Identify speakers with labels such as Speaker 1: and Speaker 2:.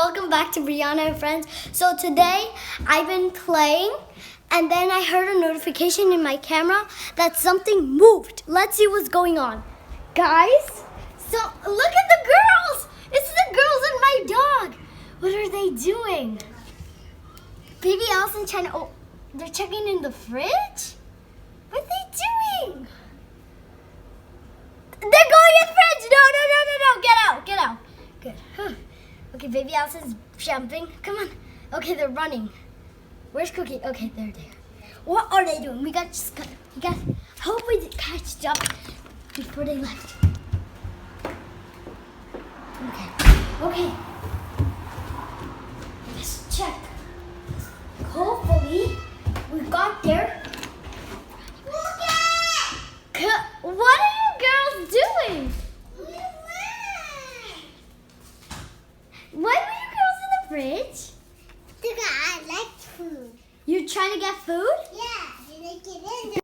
Speaker 1: welcome back to Brianna and Friends. So today I've been playing and then I heard a notification in my camera that something moved. Let's see what's going on. Guys, so look at the girls. It's the girls and my dog. What are they doing? Baby Allison trying to, they're checking in the fridge? What are they doing? They're going in the fridge. No. Get out. Good. Okay, baby Allison's jumping. Come on. Okay, they're running. Where's Cookie? Okay, they're there. What are they doing? We got hope we catch up before they left. Okay. Let's check. Hopefully, we got there. What are you girls doing? Why were you girls in the fridge?
Speaker 2: Because I like food.
Speaker 1: You're trying to get food?
Speaker 2: Yeah, I like it in there.